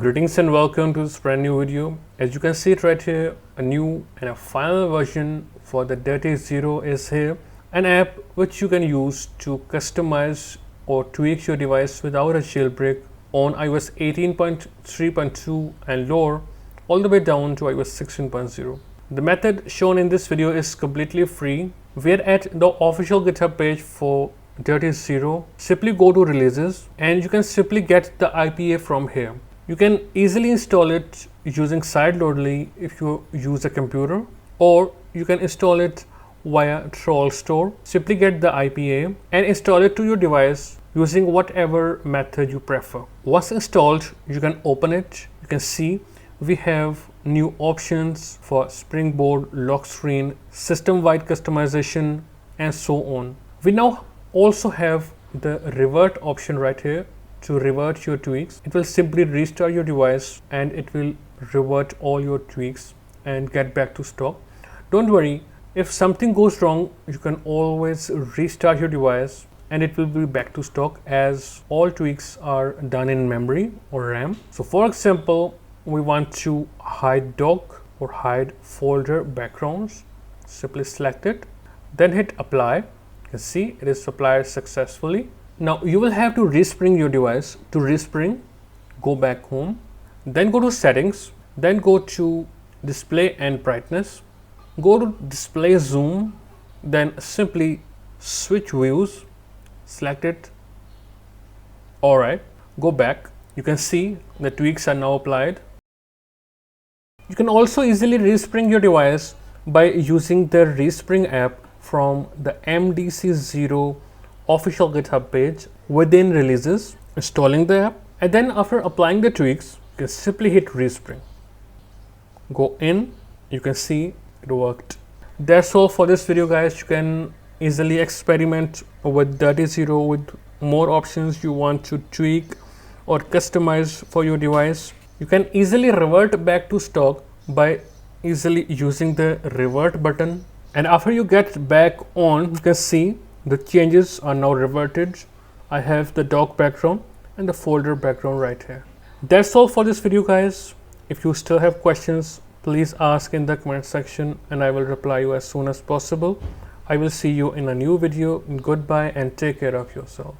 Greetings and welcome to this brand new video. As you can see it right here, a new and a final version for the DirtyZero is here. An app which you can use to customize or tweak your device without a jailbreak on iOS 18.3.2 and lower, all the way down to iOS 16.0. The method shown in this video is completely free. We're at the official GitHub page for DirtyZero. Simply go to releases and you can simply get the IPA from here. You can easily install it using sideloadly if you use a computer, or you can install it via Altstore. Simply get the IPA and install it to your device using whatever method you prefer. Once installed, you can open it. You can see we have new options for Springboard, lock screen, system-wide customization, and so on. We now also have the revert option right here. To revert your tweaks, it will simply restart your device and it will revert all your tweaks and get back to stock. Don't worry, if something goes wrong, you can always restart your device and it will be back to stock, as all tweaks are done in memory or RAM. So for example, we want to hide dock or hide folder backgrounds. Simply select it, then hit apply. You can see it is applied successfully. Now you will have to respring your device. To respring, go back home, then go to settings, then go to display and brightness, go to display zoom, then simply switch views, select it. Alright, go back. You can see the tweaks are now applied. You can also easily respring your device by using the respring app from the DirtyZero official GitHub page within releases, installing the app, and then after applying the tweaks, you can simply hit respring. Go in, you can see it worked. That's all for this video, guys. You can easily experiment with DirtyZero with more options you want to tweak or customize for your device. You can easily revert back to stock by easily using the revert button, and after you get back on, you can see the changes are now reverted. I have the dock background and the folder background right here. That's all for this video, guys. If you still have questions, please ask in the comment section and I will reply you as soon as possible. I will see you in a new video. Goodbye and take care of yourself.